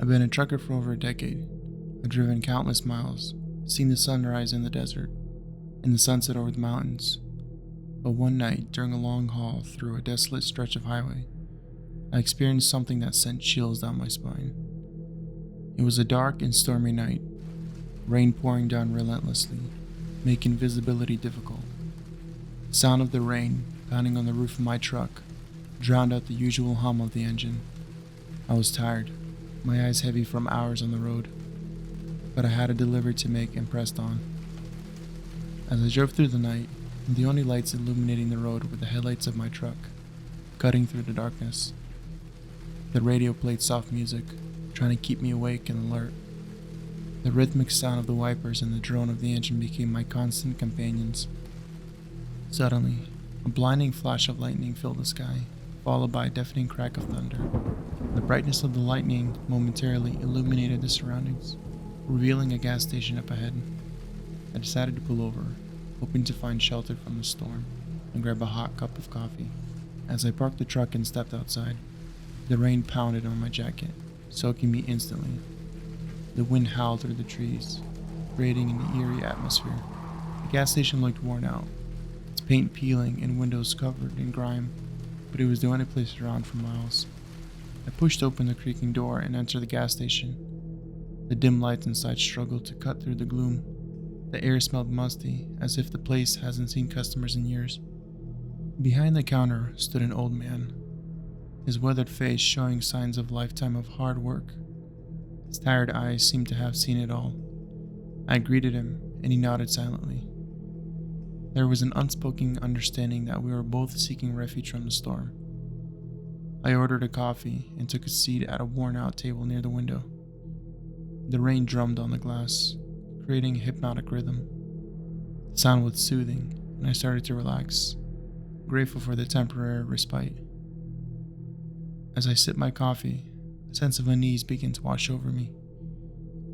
I've been a trucker for over a decade. I've driven countless miles, seen the sunrise in the desert, and the sunset over the mountains. But one night, during a long haul through a desolate stretch of highway, I experienced something that sent chills down my spine. It was a dark and stormy night, rain pouring down relentlessly, making visibility difficult. The sound of the rain pounding on the roof of my truck drowned out the usual hum of the engine. I was tired, my eyes heavy from hours on the road, but I had a delivery to make and pressed on. As I drove through the night, the only lights illuminating the road were the headlights of my truck, cutting through the darkness. The radio played soft music, trying to keep me awake and alert. The rhythmic sound of the wipers and the drone of the engine became my constant companions. Suddenly, a blinding flash of lightning filled the sky, followed by a deafening crack of thunder. The brightness of the lightning momentarily illuminated the surroundings, revealing a gas station up ahead. I decided to pull over, hoping to find shelter from the storm, and grab a hot cup of coffee. As I parked the truck and stepped outside, the rain pounded on my jacket, soaking me instantly. The wind howled through the trees, creating an eerie atmosphere. The gas station looked worn out, its paint peeling and windows covered in grime, but it was the only place around for miles. I pushed open the creaking door and entered the gas station. The dim lights inside struggled to cut through the gloom. The air smelled musty, as if the place hasn't seen customers in years. Behind the counter stood an old man, his weathered face showing signs of a lifetime of hard work. His tired eyes seemed to have seen it all. I greeted him, and he nodded silently. There was an unspoken understanding that we were both seeking refuge from the storm. I ordered a coffee and took a seat at a worn-out table near the window. The rain drummed on the glass, creating a hypnotic rhythm. The sound was soothing, and I started to relax, grateful for the temporary respite. As I sipped my coffee, a sense of unease began to wash over me.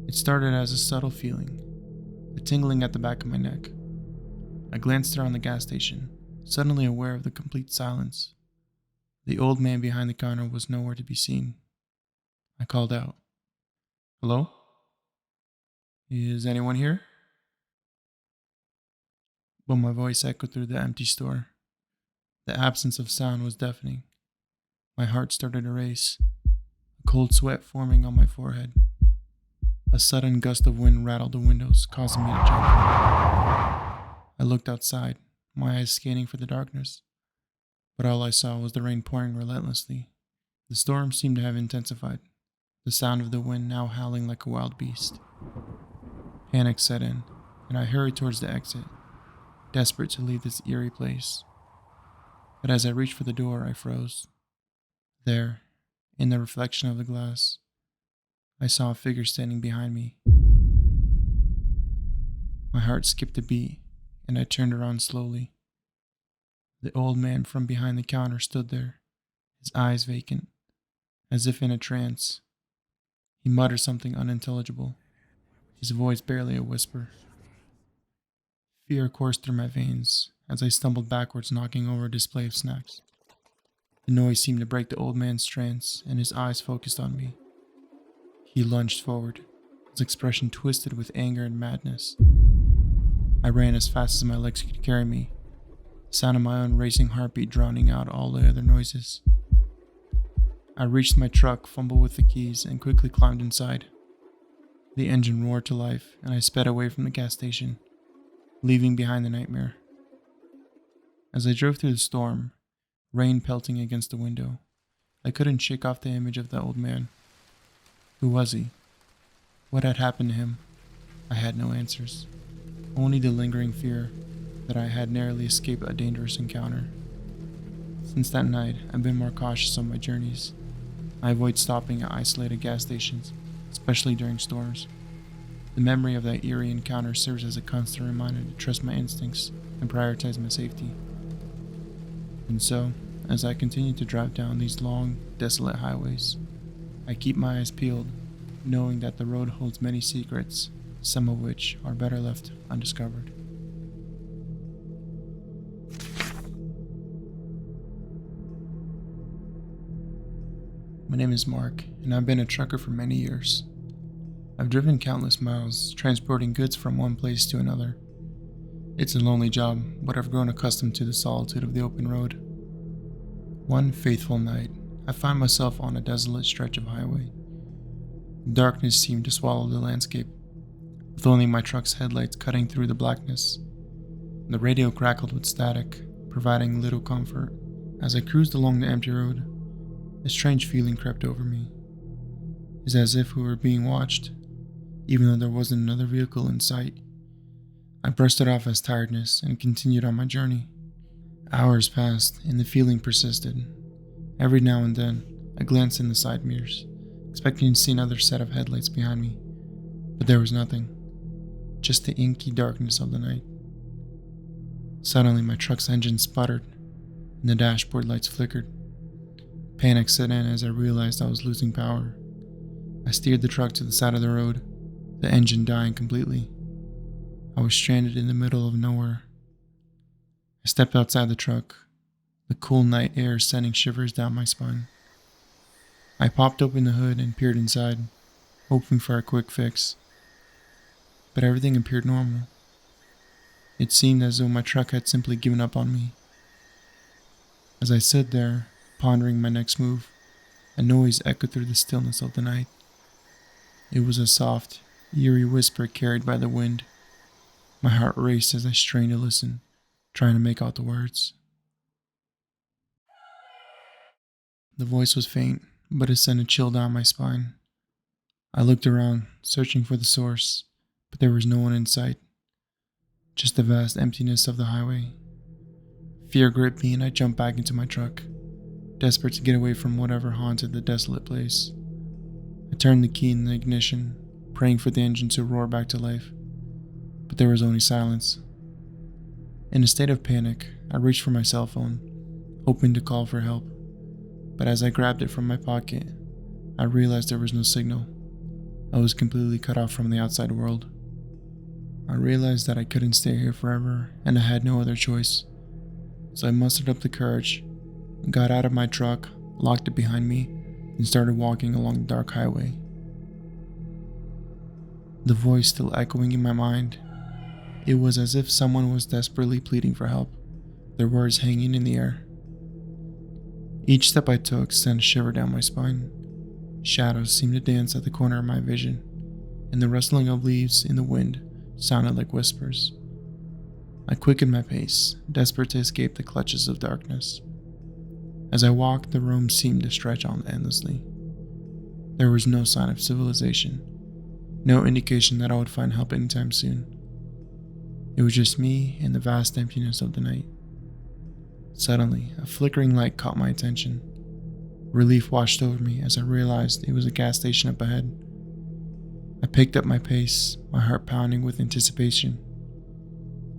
It started as a subtle feeling, a tingling at the back of my neck. I glanced around the gas station, suddenly aware of the complete silence. The old man behind the counter was nowhere to be seen. I called out, "Hello? Is anyone here?" But my voice echoed through the empty store. The absence of sound was deafening. My heart started to race, a cold sweat forming on my forehead. A sudden gust of wind rattled the windows, causing me to jump. I looked outside, my eyes scanning for the darkness, but all I saw was the rain pouring relentlessly. The storm seemed to have intensified, the sound of the wind now howling like a wild beast. Panic set in, and I hurried towards the exit, desperate to leave this eerie place. But as I reached for the door, I froze. There, in the reflection of the glass, I saw a figure standing behind me. My heart skipped a beat, and I turned around slowly. The old man from behind the counter stood there, his eyes vacant, as if in a trance. He muttered something unintelligible, his voice barely a whisper. Fear coursed through my veins as I stumbled backwards, knocking over a display of snacks. The noise seemed to break the old man's trance, and his eyes focused on me. He lunged forward, his expression twisted with anger and madness. I ran as fast as my legs could carry me, the sound of my own racing heartbeat drowning out all the other noises. I reached my truck, fumbled with the keys, and quickly climbed inside. The engine roared to life, and I sped away from the gas station, leaving behind the nightmare. As I drove through the storm, rain pelting against the window, I couldn't shake off the image of the old man. Who was he? What had happened to him? I had no answers, only the lingering fear that I had narrowly escaped a dangerous encounter. Since that night, I've been more cautious on my journeys. I avoid stopping at isolated gas stations, especially during storms. The memory of that eerie encounter serves as a constant reminder to trust my instincts and prioritize my safety. And so, as I continue to drive down these long, desolate highways, I keep my eyes peeled, knowing that the road holds many secrets, some of which are better left undiscovered. My name is Mark, and I've been a trucker for many years. I've driven countless miles, transporting goods from one place to another. It's a lonely job, but I've grown accustomed to the solitude of the open road. One fateful night, I find myself on a desolate stretch of highway. Darkness seemed to swallow the landscape, with only my truck's headlights cutting through the blackness. The radio crackled with static, providing little comfort. As I cruised along the empty road, a strange feeling crept over me. It's as if we were being watched, even though there wasn't another vehicle in sight. I brushed it off as tiredness and continued on my journey. Hours passed, and the feeling persisted. Every now and then, I glanced in the side mirrors, expecting to see another set of headlights behind me, but there was nothing, just the inky darkness of the night. Suddenly, my truck's engine sputtered, and the dashboard lights flickered. Panic set in as I realized I was losing power. I steered the truck to the side of the road, the engine dying completely. I was stranded in the middle of nowhere. I stepped outside the truck, the cool night air sending shivers down my spine. I popped open the hood and peered inside, hoping for a quick fix. But everything appeared normal. It seemed as though my truck had simply given up on me. As I stood there, pondering my next move, a noise echoed through the stillness of the night. It was a soft, eerie whisper carried by the wind. My heart raced as I strained to listen, trying to make out the words. The voice was faint, but it sent a chill down my spine. I looked around, searching for the source, but there was no one in sight. Just the vast emptiness of the highway. Fear gripped me and I jumped back into my truck, desperate to get away from whatever haunted the desolate place. I turned the key in the ignition, praying for the engine to roar back to life, but there was only silence. In a state of panic, I reached for my cell phone, hoping to call for help, but as I grabbed it from my pocket, I realized there was no signal. I was completely cut off from the outside world. I realized that I couldn't stay here forever, and I had no other choice. So I mustered up the courage, got out of my truck, locked it behind me, and started walking along the dark highway. The voice still echoing in my mind. It was as if someone was desperately pleading for help, their words hanging in the air. Each step I took sent a shiver down my spine. Shadows seemed to dance at the corner of my vision, and the rustling of leaves in the wind sounded like whispers. I quickened my pace, desperate to escape the clutches of darkness. As I walked, the room seemed to stretch on endlessly. There was no sign of civilization, no indication that I would find help anytime soon. It was just me and the vast emptiness of the night. Suddenly, a flickering light caught my attention. Relief washed over me as I realized it was a gas station up ahead. I picked up my pace, my heart pounding with anticipation.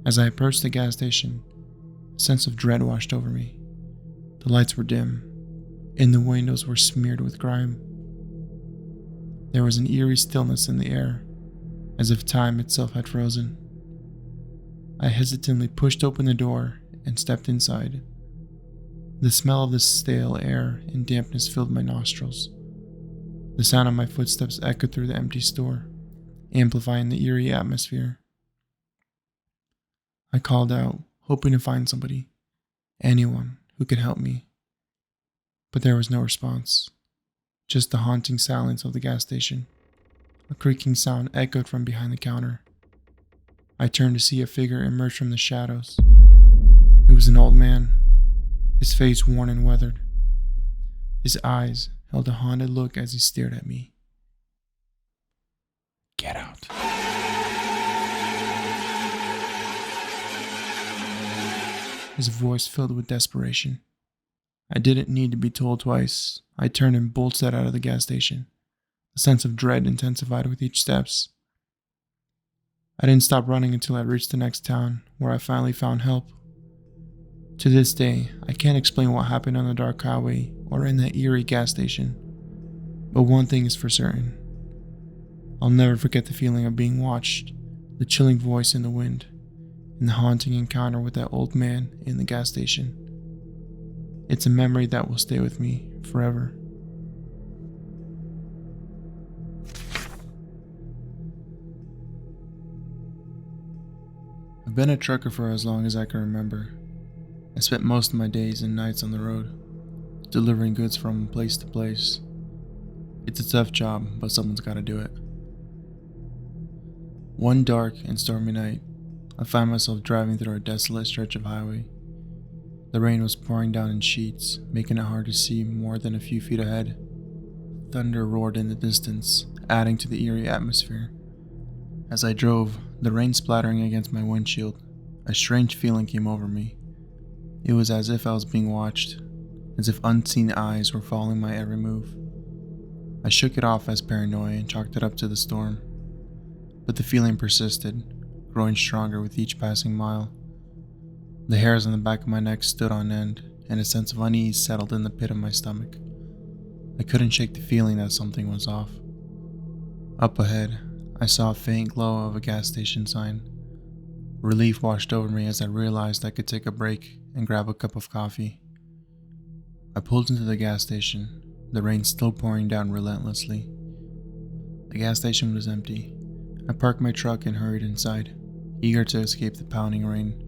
As I approached the gas station, a sense of dread washed over me. The lights were dim, and the windows were smeared with grime. There was an eerie stillness in the air, as if time itself had frozen. I hesitantly pushed open the door and stepped inside. The smell of the stale air and dampness filled my nostrils. The sound of my footsteps echoed through the empty store, amplifying the eerie atmosphere. I called out, hoping to find somebody, anyone who could help me. But there was no response, just the haunting silence of the gas station. A creaking sound echoed from behind the counter. I turned to see a figure emerge from the shadows. It was an old man, his face worn and weathered. His eyes held a haunted look as he stared at me. "Get out." His voice filled with desperation. I didn't need to be told twice. I turned and bolted out of the gas station. A sense of dread intensified with each steps. I didn't stop running until I reached the next town, where I finally found help. To this day, I can't explain what happened on the dark highway or in that eerie gas station. But one thing is for certain. I'll never forget the feeling of being watched, the chilling voice in the wind, and the haunting encounter with that old man in the gas station. It's a memory that will stay with me forever. been a trucker for as long as I can remember. I spent most of my days and nights on the road, delivering goods from place to place. It's a tough job, but someone's gotta do it. One dark and stormy night, I found myself driving through a desolate stretch of highway. The rain was pouring down in sheets, making it hard to see more than a few feet ahead. Thunder roared in the distance, adding to the eerie atmosphere. As I drove, the rain splattering against my windshield, a strange feeling came over me. It was as if I was being watched, as if unseen eyes were following my every move. I shook it off as paranoia and chalked it up to the storm. But the feeling persisted, growing stronger with each passing mile. The hairs on the back of my neck stood on end, and a sense of unease settled in the pit of my stomach. I couldn't shake the feeling that something was off. Up ahead, I saw a faint glow of a gas station sign. Relief washed over me as I realized I could take a break and grab a cup of coffee. I pulled into the gas station, the rain still pouring down relentlessly. The gas station was empty. I parked my truck and hurried inside, eager to escape the pounding rain.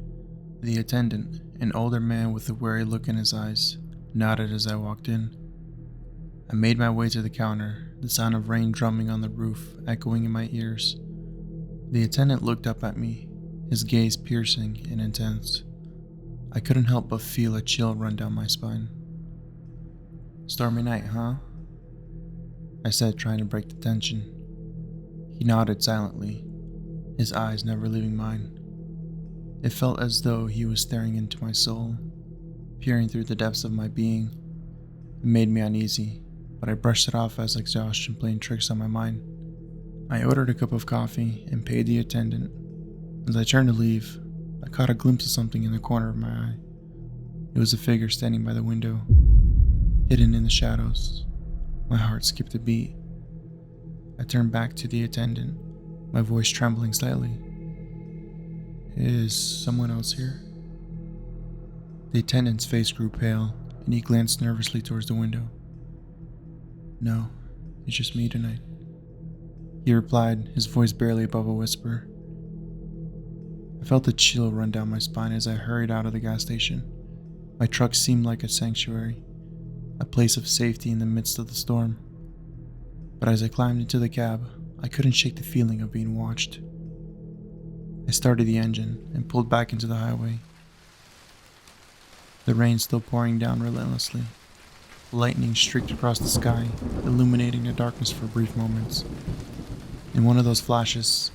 The attendant, an older man with a weary look in his eyes, nodded as I walked in. I made my way to the counter, the sound of rain drumming on the roof echoing in my ears. The attendant looked up at me, his gaze piercing and intense. I couldn't help but feel a chill run down my spine. "Stormy night, huh?" I said, trying to break the tension. He nodded silently, his eyes never leaving mine. It felt as though he was staring into my soul, peering through the depths of my being. It made me uneasy, but I brushed it off as exhaustion playing tricks on my mind. I ordered a cup of coffee and paid the attendant. As I turned to leave, I caught a glimpse of something in the corner of my eye. It was a figure standing by the window, hidden in the shadows. My heart skipped a beat. I turned back to the attendant, my voice trembling slightly. "Is someone else here?" The attendant's face grew pale, and he glanced nervously towards the window. "No, it's just me tonight," he replied, his voice barely above a whisper. I felt a chill run down my spine as I hurried out of the gas station. My truck seemed like a sanctuary, a place of safety in the midst of the storm. But as I climbed into the cab, I couldn't shake the feeling of being watched. I started the engine and pulled back into the highway. The rain still pouring down relentlessly. Lightning streaked across the sky, illuminating the darkness for brief moments. In one of those flashes,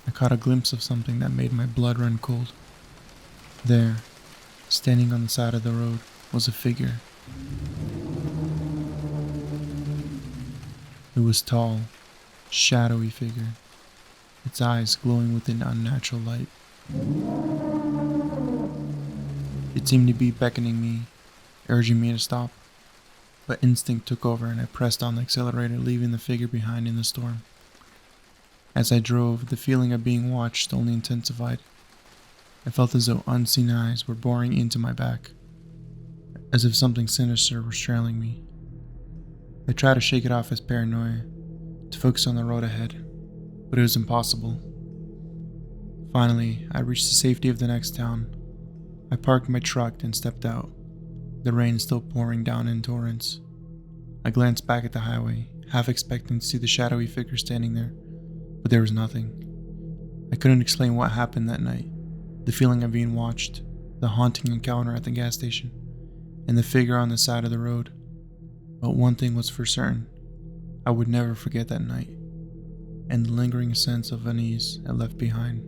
I caught a glimpse of something that made my blood run cold. There, standing on the side of the road, was a figure. It was tall, shadowy figure, its eyes glowing with an unnatural light. It seemed to be beckoning me, urging me to stop, but instinct took over and I pressed on the accelerator, leaving the figure behind in the storm. As I drove, the feeling of being watched only intensified. I felt as though unseen eyes were boring into my back, as if something sinister was trailing me. I tried to shake it off as paranoia, to focus on the road ahead, but it was impossible. Finally, I reached the safety of the next town. I parked my truck and stepped out, the rain still pouring down in torrents. I glanced back at the highway, half expecting to see the shadowy figure standing there, but there was nothing. I couldn't explain what happened that night, the feeling of being watched, the haunting encounter at the gas station, and the figure on the side of the road. But one thing was for certain, I would never forget that night, and the lingering sense of unease it left behind.